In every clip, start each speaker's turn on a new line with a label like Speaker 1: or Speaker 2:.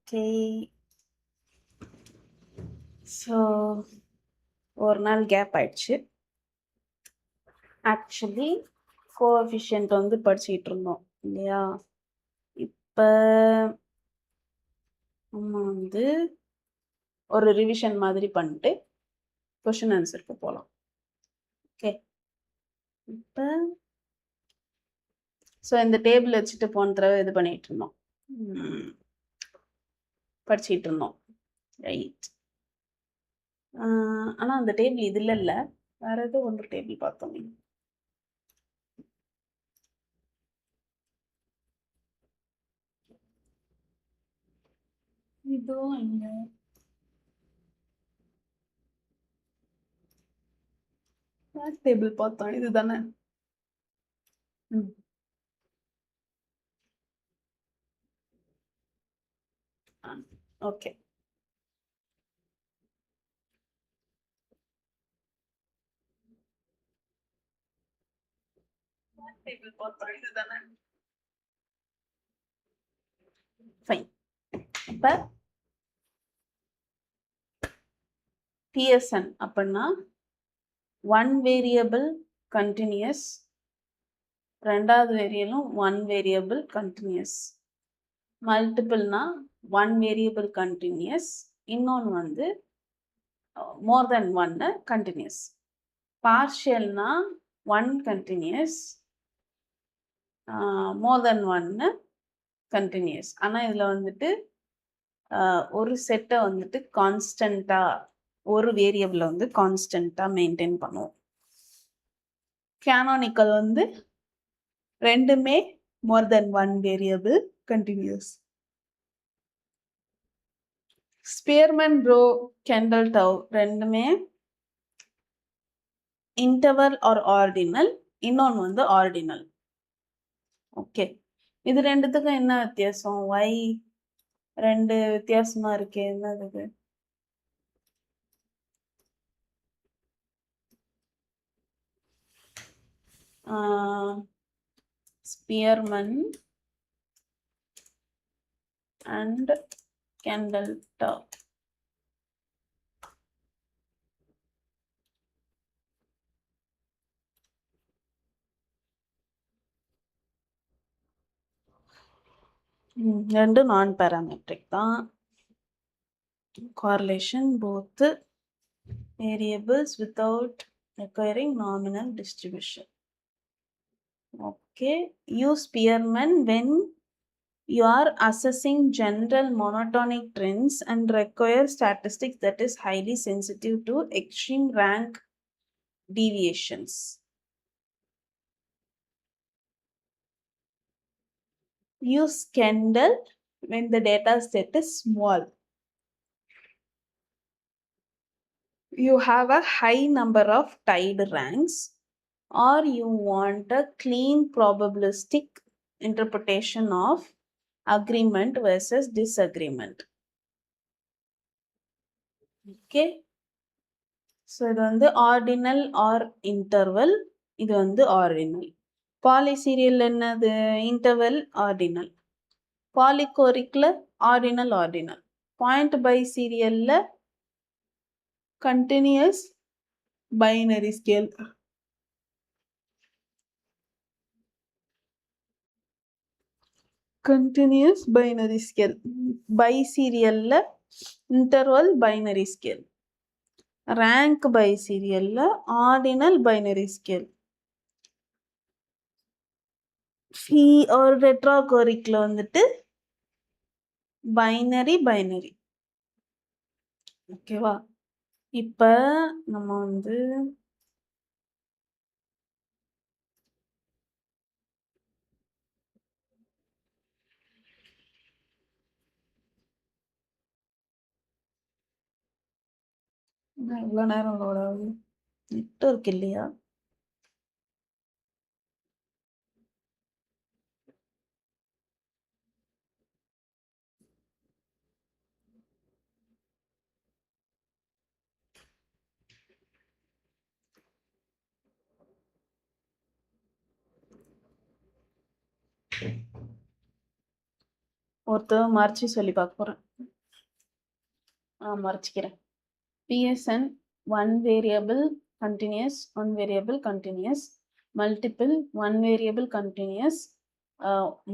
Speaker 1: Okay. So, ஒரு நாள் gap ஆயிடுச்சு. ஆக்சுவலி கோஎஃபிஷியன்ட் வந்து படிச்சுக்கிட்டு இருந்தோம் இல்லையா? இப்போ நம்ம வந்து ஒரு ரிவிஷன் மாதிரி பண்ணிட்டு கொஷின் ஆன்சருக்கு போகலாம். ஓகே, இப்போ ஸோ இந்த டேபிள் வச்சுட்டு போன தடவை இது பண்ணிட்டு இருந்தோம், படிச்சுக்கிட்டு இருந்தோம், ரைட்? ஆனால் அந்த டேபிள் இதில் இல்லை, வேற ஏதோ ஒன்று டேபிள் பார்த்தோம். இதுவும் இல்லை. டேபிள் பார்த்தோம், இதுதானே? ஓகே, டேபிள் பார்த்தோம், இதுதானே? ஃபைன். இப்போ TSN அப்படின்னா ஒன் வேரியபிள் கண்டினியூஸ், ரெண்டாவது வேரியலும் ஒன் வேரியபிள் கண்டினியூஸ். மல்டிபிள்னா ஒன் வேரியபிள் கண்டினியூஸ், இன்னொன்று வந்து மோர் தென் ஒன்னு கண்டினியூஸ். பார்ஷியல்னா ஒன் கண்டினியூஸ், மோர் தென் ஒன்னு கண்டினியூஸ். ஆனால் இதில் வந்துட்டு ஒரு செட்டை வந்துட்டு கான்ஸ்டண்ட்டாக, ஒரு வேரியபிளை வந்து கான்ஸ்டண்ட்டாக மெயின்டைன் பண்ணுவோம். கேனானிக்கல் வந்து ரெண்டுமே more than one variable continuous. Spearman rho Kendall tau ரெண்டுமே இன்டர்வல் ஆர் ஆர்டினல், இன்னொன்று வந்து ஆர்டினல். ஓகே, இது ரெண்டுத்துக்கும் என்ன வித்தியாசம்? ஒய் ரெண்டு வித்தியாசமா இருக்கு, என்னது? Spearman and candle top. ரெண்டு நான் பேராமெட்ரிக் தான். correlation both variables without requiring nominal distribution. Okay, use Spearman when you are assessing general monotonic trends and require statistics that is highly sensitive to extreme rank deviations. Use Kendall when the data set is small. You have a high number of tied ranks, or you want a clean probabilistic interpretation of agreement versus disagreement. Okay, so இது வந்து ordinal or interval, இது வந்து ordinal. Polyserial என்னது? Interval, ordinal. Polychoric ordinal, ordinal. Point biserial continuous binary scale. Continuous binary scale. Biserial interval binary scale. Rank biserial ordinal binary scale. Phi or retrochoric வந்துட்டு binary binary. ஓகேவா? இப்போ நம்ம வந்து இவ்வளோ நேரம் லோட் ஆகுது, நெட்வொர்க் இல்லையா? ஒருத்தர் மறைச்சி சொல்லி பார்க்க போகிறேன். மறைச்சிக்கிறேன். PSN one variable continuous, one variable continuous, multiple one variable continuous,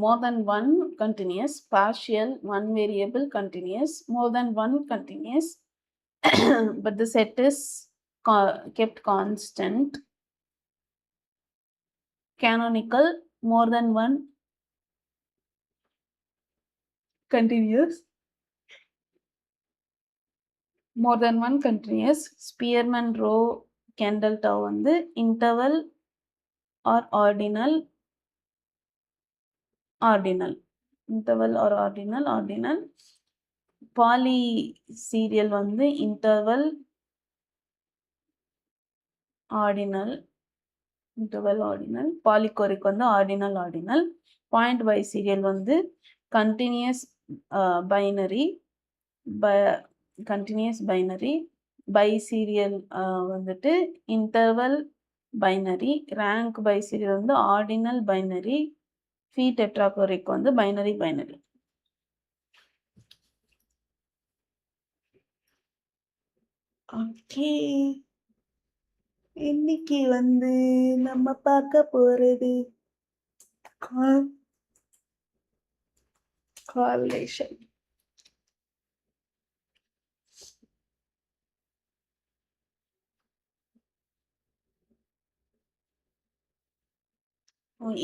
Speaker 1: more than one continuous, partial one variable continuous, more than one continuous, but the set is kept constant, canonical more than one continuous, more than one continuous, Spearman row Kendall tau வந்து interval or ordinal, interval or ordinal, poly serial வந்து interval ordinal, polychoric வந்து ordinal, point biserial வந்து continuous binary, biserial வந்துட்டு interval binary, rank biserial வந்து ordinal binary, phi tetrachoric வந்து binary. Okay, இன்னைக்கு வந்து நம்ம பார்க்க போறது correlation.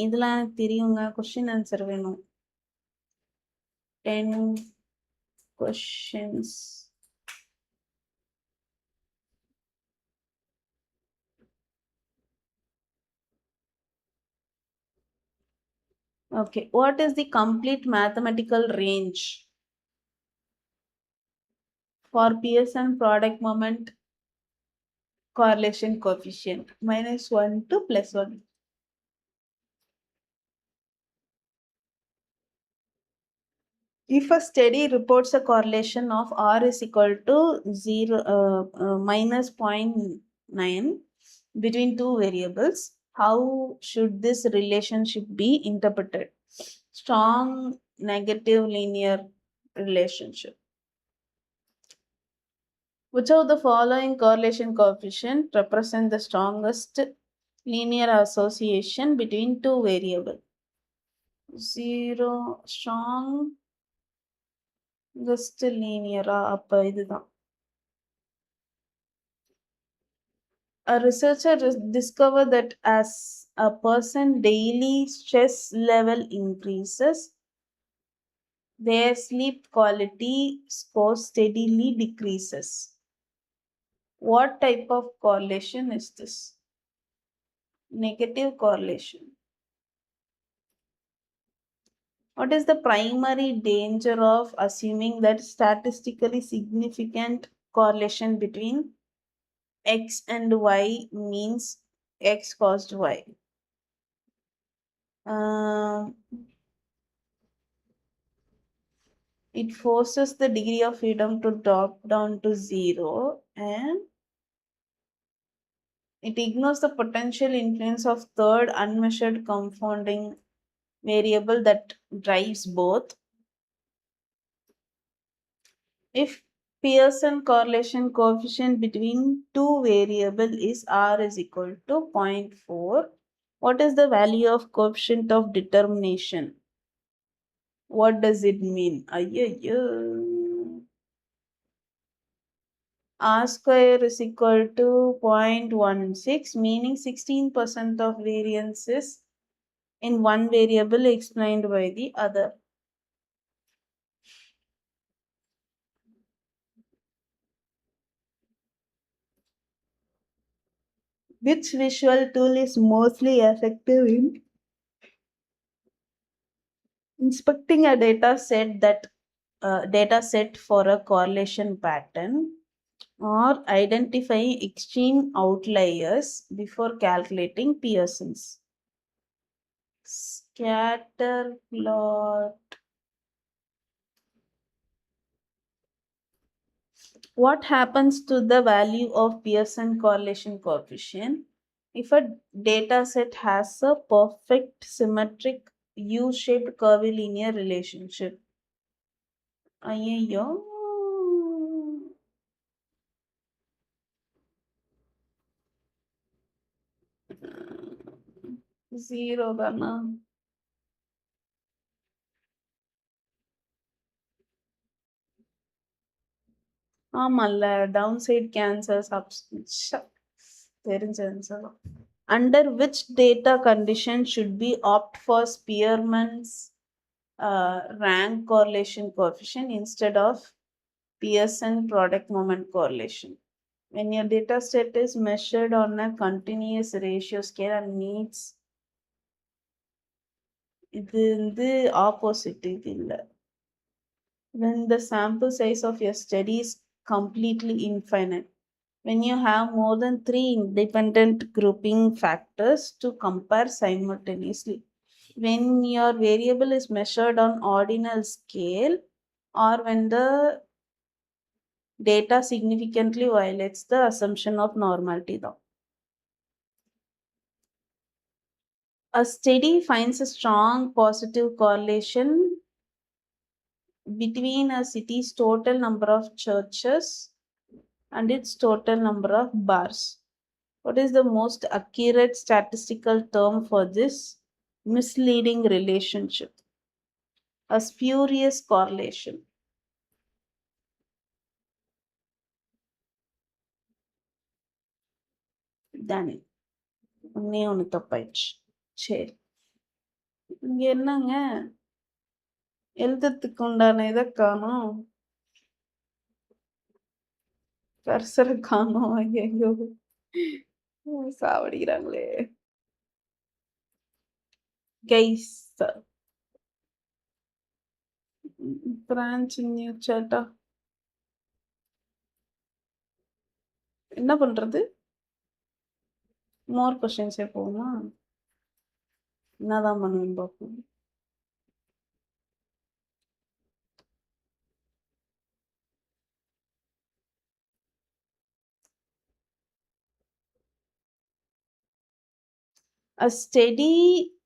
Speaker 1: இதெல்லாம் எனக்கு தெரியுங்க. கொஸ்டின் ஆன்சர் வேணும். 10 questions. Okay, what is the complete mathematical range for Pearson product moment correlation coefficient -1 to +1? If a study reports a correlation of R is equal to -0.9 between two variables, how should this relationship be interpreted? Strong negative linear relationship. Which of the following correlation coefficient represent the strongest linear association between two variables? 0 strongest linear அப்ப இதுதான். A researcher discovered that as a person's daily stress level increases, their sleep quality score steadily decreases. What type of correlation is this? Negative correlation. What is the primary danger of assuming that statistically significant correlation between X and Y means X caused Y? It forces the degree of freedom to drop down to 0, and it ignores the potential influence of third unmeasured confounding variable that drives both. If Pearson correlation coefficient between two variables is R is equal to 0.4, what is the value of coefficient of determination? What does it mean? R square is equal to 0.16, meaning 16% of variances in one variable explained by the other. Which visual tool is mostly effective in inspecting a data set for a correlation pattern or identifying extreme outliers before calculating Pearson's? Scatter plot. What happens to the value of Pearson correlation coefficient if a data set has a perfect symmetric U-shaped curvilinear relationship? ஐயோ, 0 தானா? ஆமால்ல. Down side cancer தெரிஞ்ச answer. Under which data condition should we opt for Spearman's rank correlation coefficient instead of Pearson product moment correlation? When your data set is measured on a continuous ratio scale and meets இது வந்து opposite இது இல்ல. When the sample size of your study is completely infinite, when you have more than three independent grouping factors to compare simultaneously, when your variable is measured on ordinal scale, or when the data significantly violates the assumption of normality though. A study finds a strong positive correlation between a city's total number of churches and its total number of bars. What is the most accurate statistical term for this misleading relationship? A spurious correlation. தானே ஒன்னே ஒன்று தப்பாயிடுச்சு. சரி, இங்க என்னங்க எழுதுறதுக்கு உண்டான இதை காணோம், கர்சரை காணோம். ஐயோ, சாவடிக்கிறாங்களே. கைஸ், பிரான்ச் நியூ சேட்டா என்ன பண்றது? மோர் கொஸ்டின்ஸே போகுமா? என்னதான் பண்ணுவேன்னு பார்ப்போம். A study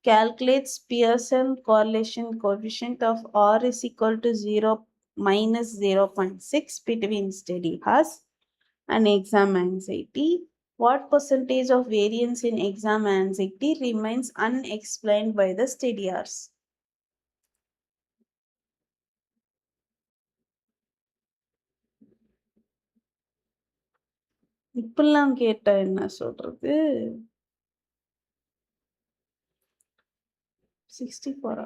Speaker 1: calculates Pearson correlation coefficient of R is equal to 0 minus 0.6 between study hours and exam anxiety. What percentage of variance in exam anxiety remains unexplained by the study hours? இப்பெல்லாம் கேட்டா என்ன சொல்றது? 64.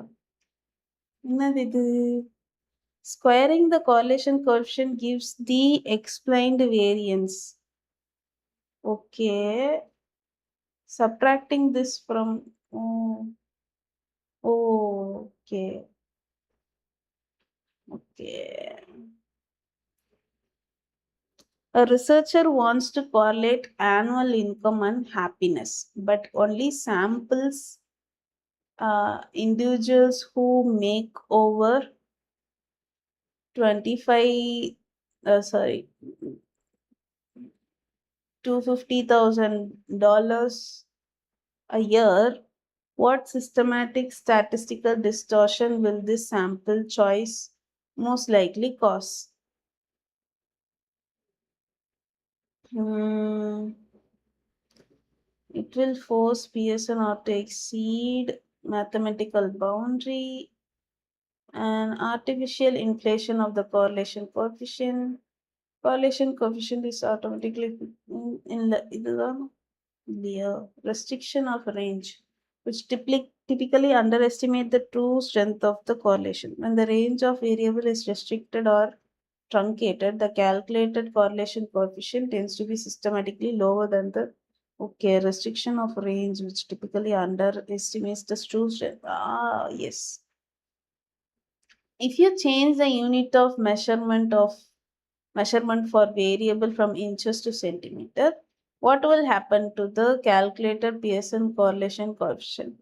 Speaker 1: என்னது இது? Squaring the correlation coefficient gives the explained variance. Okay. Subtracting this from okay. A researcher wants to correlate annual income and happiness, but only samples individuals who make over 25 $250,000 a year. What systematic statistical distortion will this sample choice most likely cause? It will force Pearson to exceed mathematical boundary, and artificial inflation of the correlation coefficient. Correlation coefficient is automatically in the restriction of range, which typically underestimate the true strength of the correlation. When the range of variable is restricted or truncated, the calculated correlation coefficient tends to be systematically lower than the restriction of range, which typically underestimates the true strength. Yes. If you change the unit of measurement for variable from inches to centimeter, what will happen to the calculated Pearson correlation coefficient?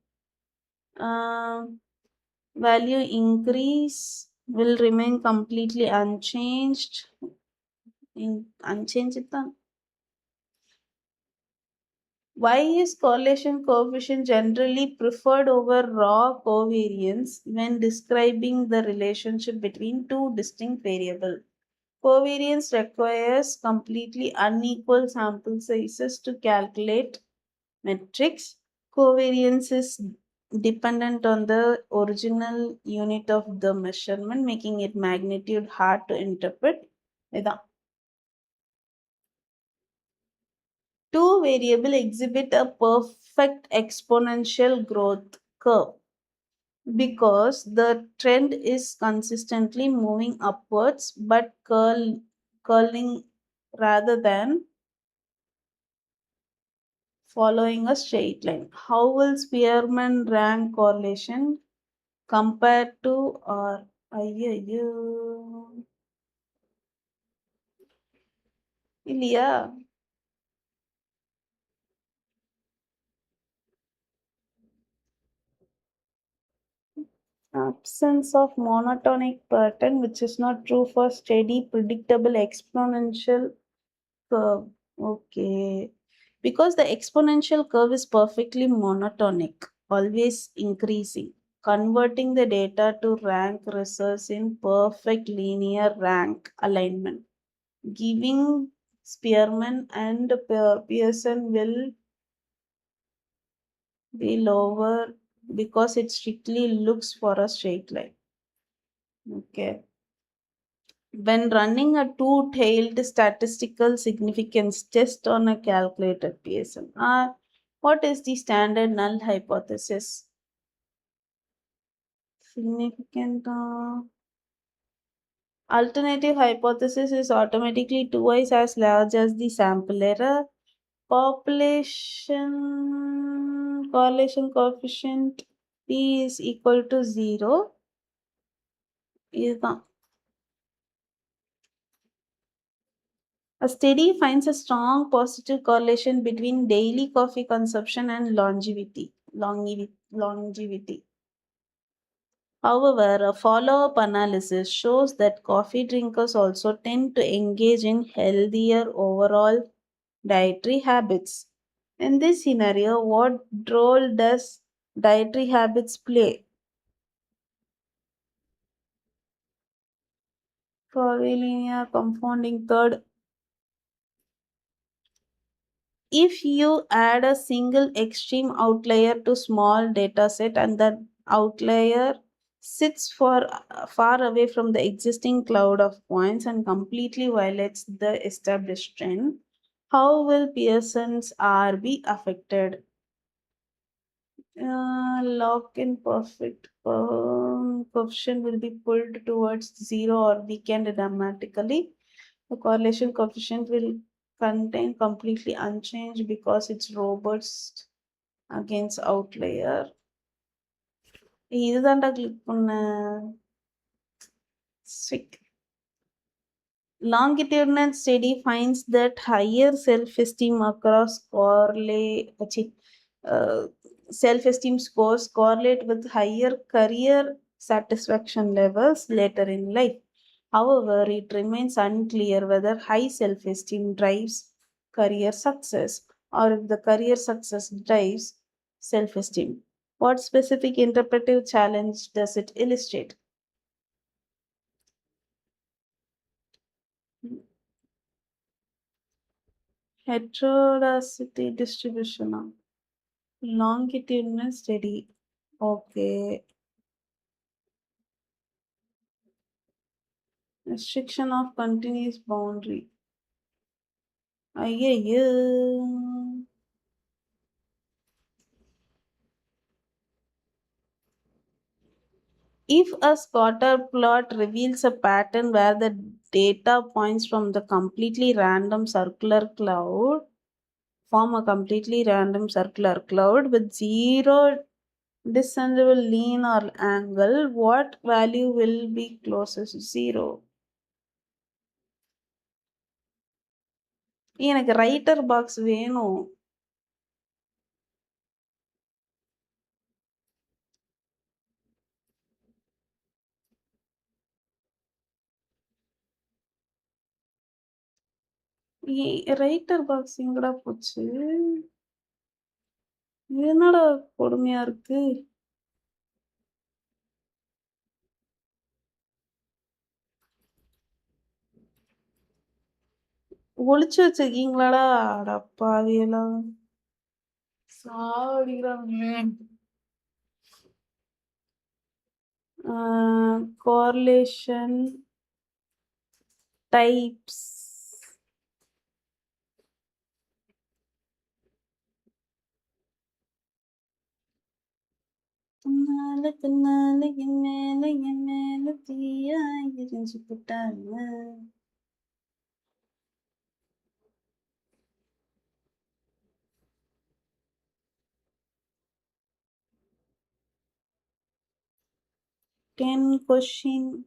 Speaker 1: Value increase, will remain completely unchanged. Unchanged. Why is correlation coefficient generally preferred over raw covariance when describing the relationship between two distinct variables? Covariance requires completely unequal sample sizes to calculate metrics, Covariance is dependent on the original unit of the measurement, making it magnitude hard to interpret. இதான். Two variable exhibit a perfect exponential growth curve because the trend is consistently moving upwards but curling rather than following a straight line. How will Spearman rank correlation compared to or ஐயையோ இல்லையா absence of monotonic pattern which is not true for steady predictable exponential curve. Okay. Because the exponential curve is perfectly monotonic, always increasing. Converting the data to rank results in perfect linear rank alignment. Giving Spearman and Pearson will be lower because it strictly looks for a straight line. Okay. When running a two-tailed statistical significance test on a calculated PSM, what is the standard null hypothesis? Significant alternative hypothesis is automatically twice as large as the sample error. Population correlation coefficient P is equal to 0. இதுதான். A study finds a strong positive correlation between daily coffee consumption and longevity. However, a follow-up analysis shows that coffee drinkers also tend to engage in healthier overall dietary habits. In this scenario, what role does dietary habits play? Curvilinear confounding third. If you add a single extreme outlier to small dataset and that outlier sits far away from the existing cloud of points and completely violates the established trend, how will Pearson's R be affected? Lock in perfect coefficient will be pulled towards zero or weakened dramatically. The correlation coefficient will contain completely unchanged because it's robust against outlier. இதுதான்டா click பண்ண Sick. Longitudinal study finds that higher self-esteem across uh, self-esteem scores correlate with higher career satisfaction levels later in life. However, it remains unclear whether high self-esteem drives career success or if the career success drives self-esteem. What specific interpretive challenge does it illustrate? Heterodicity distribution. Longitudinal study. Okay. Restriction of continuous boundary. ஐயையோ. If a scatter plot reveals a pattern where the data points from the completely random circular cloud form a completely random circular cloud with zero discernible lean or angle, what value will be closest to zero? எனக்கு writer box வேணும். Writer box எங்கடா போச்சு? இது என்னடா கொடுமையா இருக்கு? ஒளிச்சு வச்சிருக்கீங்களாடா? அட பாவிகளா. சாவடிக்கிறாங்களே. Correlation types. தன்னால தன்னால என் மேல தீயா எரிஞ்சு போட்டாங்க. 10 question.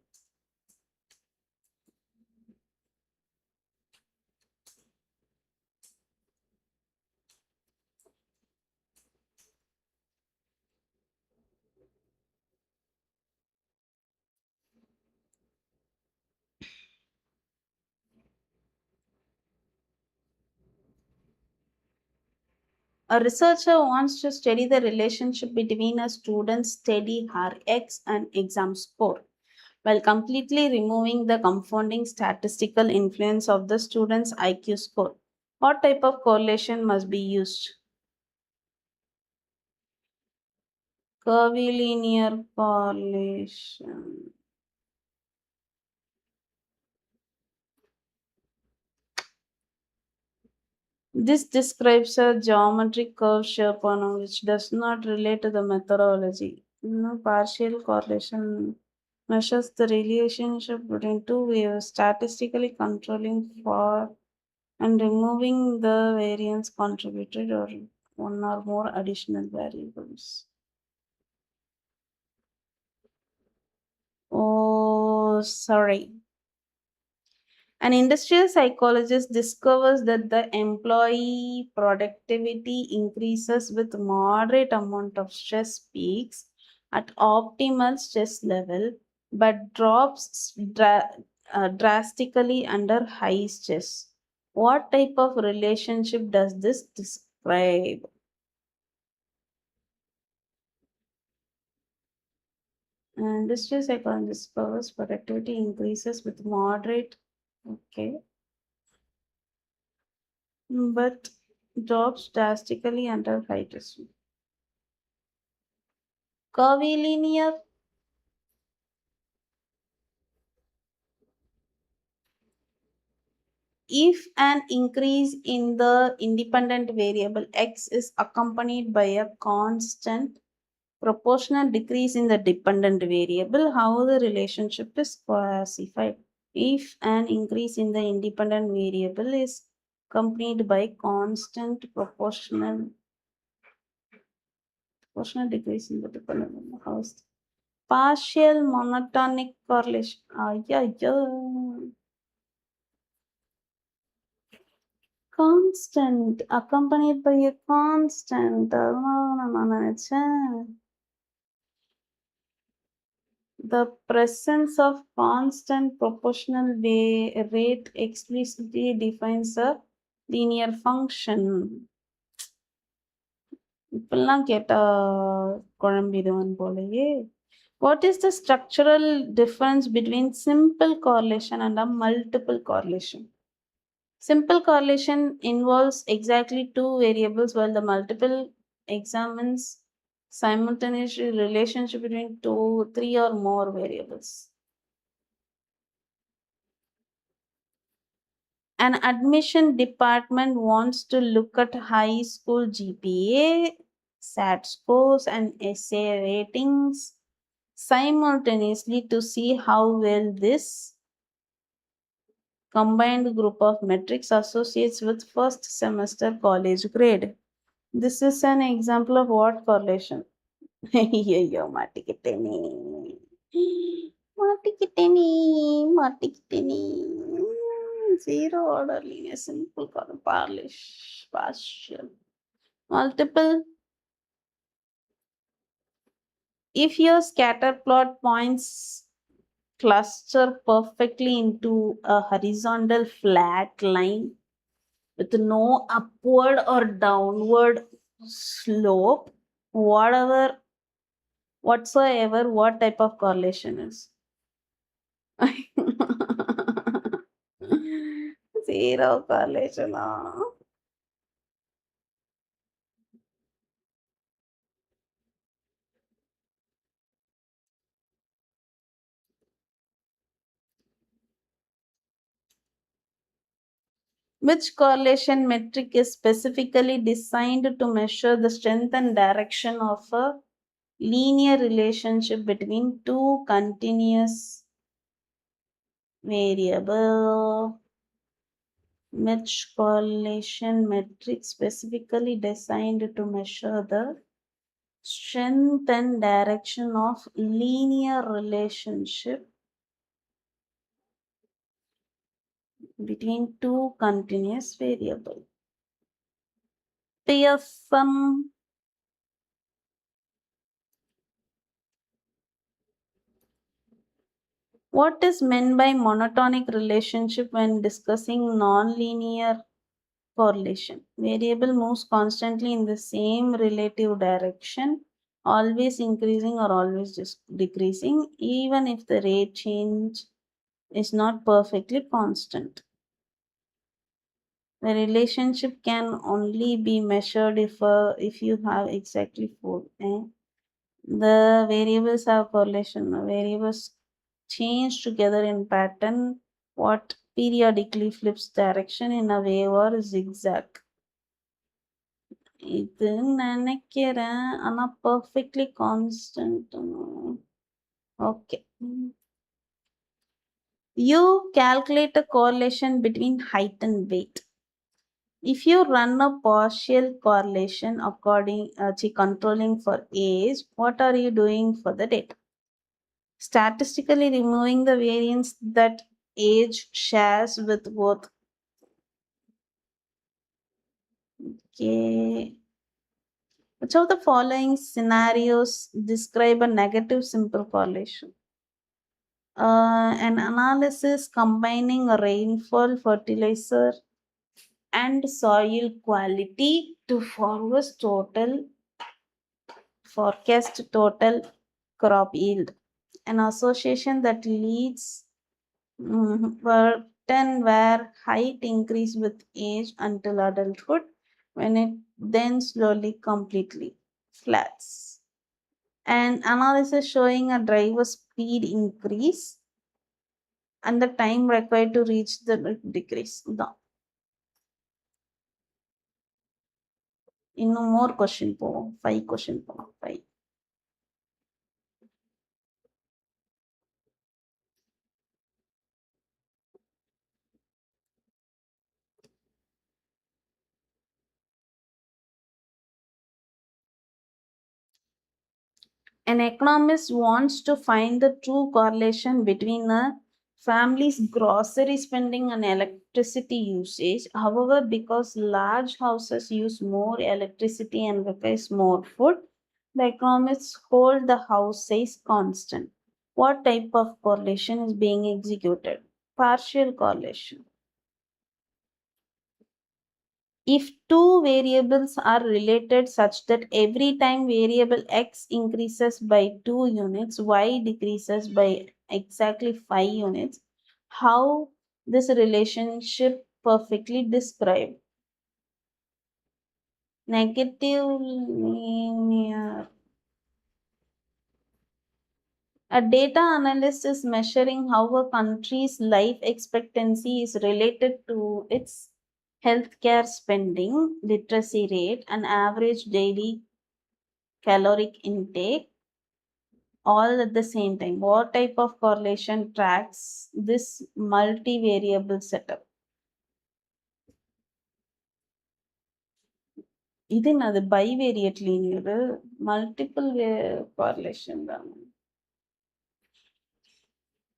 Speaker 1: A researcher wants to study the relationship between a student's study her X and exam score while completely removing the confounding statistical influence of the student's IQ score. What type of correlation must be used? Curvilinear correlation. This describes a geometric curve shape on which does not relate to the methodology. No partial correlation measures the relationship between two waves, statistically controlling for and removing the variance contributed or one or more additional variables. Oh, sorry. An industrial psychologist discovers that the employee productivity increases with moderate amount of stress peaks at optimal stress level but drops drastically under high stress. What type of relationship does this describe? An industrial psychologist discovers productivity increases with moderate, okay, but drops drastically under high stress. Curvilinear. If an increase in the independent variable x is accompanied by a constant proportional decrease in the dependent variable, how the relationship is classified? If an increase in the independent variable is accompanied by constant proportional decrease in the dependent variable, how is partial monotonic correlation? Yeah, yeah. Constant, accompanied by a constant. அதனால நான் நினைச்சேன். The presence of constant proportional rate explicitly defines a linear function. இப்பெல்லாம் கேட்டா குழம்பிடுவேன் போலயே. What is the structural difference between simple correlation and a multiple correlation? Simple correlation involves exactly two variables while the multiple examines simultaneous relationship between two, three or more variables. An admission department wants to look at high school GPA, SAT scores and essay ratings simultaneously to see how well this combined group of metrics associates with first semester college grade. This is an example of what correlation? ஐயையோ மாட்டிக்கிட்டேனே மாட்டிக்கிட்டேனே மாட்டிக்கிட்டேனே zero order linear simple column polish partial multiple. If your scatter plot points cluster perfectly into a horizontal flat line with no upward or downward slope, whatsoever, what type of correlation is? Zero correlation. Which correlation metric is specifically designed to measure the strength and direction of a linear relationship between two continuous variable? Which correlation metric specifically designed to measure the strength and direction of linear relationship between two continuous variable? Pearson. What is meant by monotonic relationship when discussing nonlinear correlation? Variable moves constantly in the same relative direction, always increasing or always decreasing, even if the rate change is not perfectly constant. The relationship can only be measured if you have exactly four. The variables have correlation. Variables change together in pattern what periodically flips direction in a wave or zigzag. இது நினைக்கிறேன் ஆனா perfectly constant. Okay. You calculate a correlation between height and weight. If you run a partial correlation controlling for age, what are you doing for the data? Statistically removing the variance that age shares with both. Okay. Which of the following scenarios describe a negative simple correlation? An analysis combining rainfall, fertilizer, and soil quality to forecast total crop yield. An association that leads pattern where height increase with age until adulthood, when it then slowly completely flats. An analysis showing a driver speed increase and the time required to reach the decrease. இன்னும் more question போவோம் 5 question போவோம் 5. An economist wants to find the true correlation between a family's grocery spending and electricity usage. However, because large houses use more electricity and requires more food, the economists hold the house size constant. What type of correlation is being executed? Partial correlation. If two variables are related such that every time variable x increases by 2 units, y decreases by exactly 5 units, how this relationship perfectly described? Negative linear. A data analyst is measuring how a country's life expectancy is related to its healthcare spending, literacy rate, and average daily caloric intake all at the same time. What type of correlation tracks this multivariable setup? இது என்னது bivariate linear multiple correlation தான்.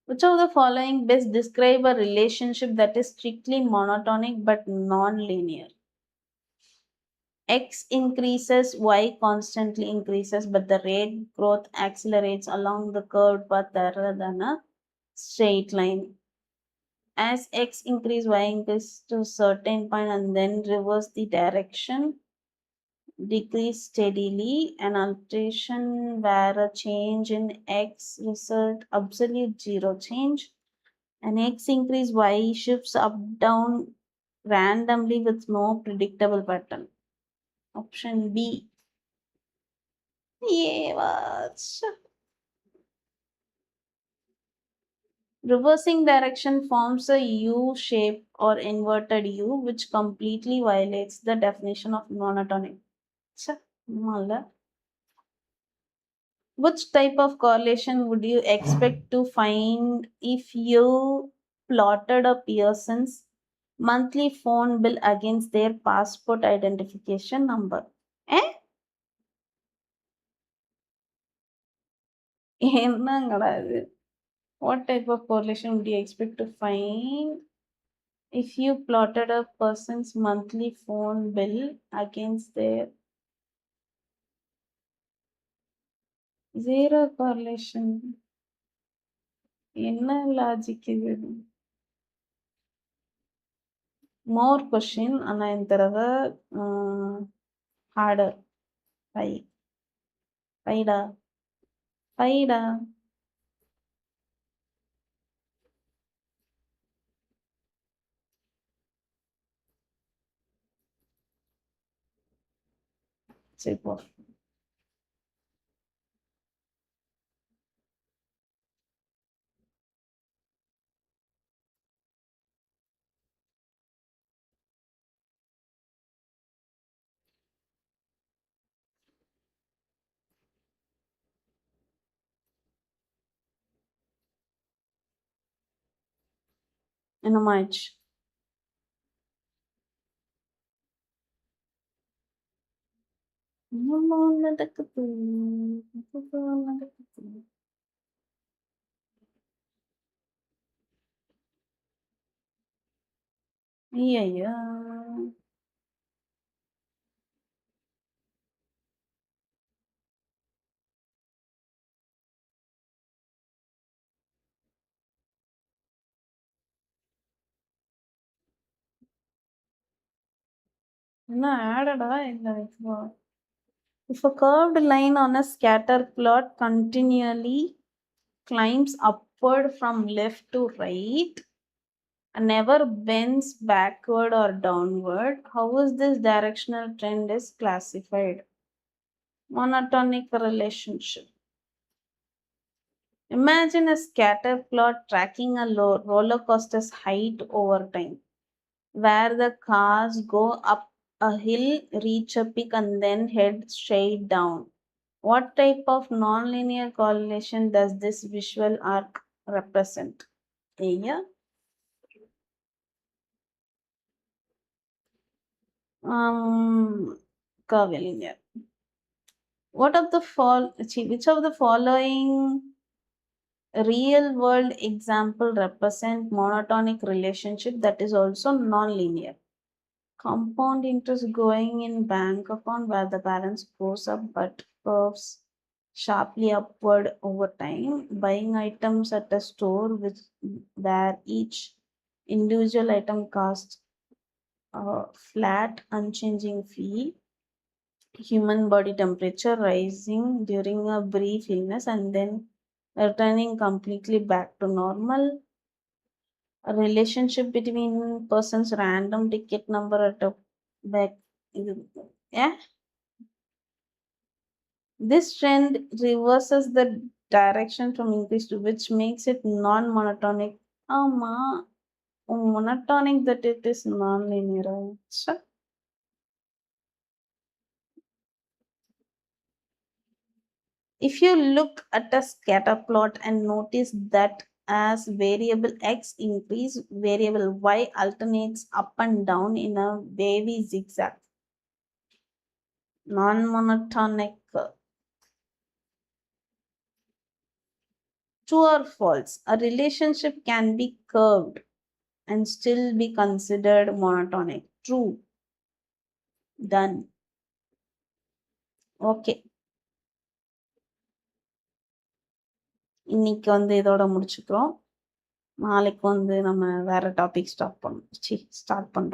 Speaker 1: Which of the following best describe a relationship that is strictly monotonic but non-linear? X increases, Y constantly increases, but the rate growth accelerates along the curved path rather than a straight line. As x increase, y increase to a certain point and then reverse the direction, decrease steadily. An alteration where a change in x result absolute zero change. An x increase, y shifts up down randomly with no predictable pattern. Option B. Yeah, what's Reversing direction forms a U shape or inverted U, which completely violates the definition of monotonic. ச்ச, ஆமால்ல. Which type of correlation would you expect to find if you plotted a person's monthly phone bill against their passport identification number? Eh? என்னங்கடா இது? What type of correlation would you expect to find if you plotted a person's monthly phone bill against their zero correlation? என்ன logic இது? More question ஆனா இந்த தடவை harder. Phi. Phi-டா. Phi-டா. சரி போ. என்னமாயிடுச்சு? என்னமோ நடக்குது. என்னமோ நடக்குது. ஐயையோ. என்ன ஆடடா இல்ல இப்போ. If a curved line on a scatter plot continually climbs upward from left to right and never bends backward or downward, how is this directional trend is classified? Monotonic relationship. Imagine a scatter plot tracking a roller coaster's height over time, where the cars go up a hill, reach a peak, and then head straight down. What type of nonlinear correlation does this visual arc represent? Yeah. Curvilinear. Which of the following real world example represent monotonic relationship that is also non-linear? Compound interest growing in bank account where the balance goes up but curves sharply upward over time. Buying items at a store where each individual item costs a flat unchanging fee. Human body temperature rising during a brief illness and then returning completely back to normal. A relationship between person's random ticket number at a back. Yeah. This trend reverses the direction from increase to which makes it non-monotonic. Ama, monotonic that it is non-linear. Sure. If you look at a scatter plot and notice that as variable x increase, variable y alternates up and down in a wavy zigzag. Non-monotonic. True or false? A relationship can be curved and still be considered monotonic. True. Done. Okay. இன்னைக்கு இதோட முடிச்சுக்கிறோம். நாளைக்கு நம்ம வேற topic start பண்றோம்.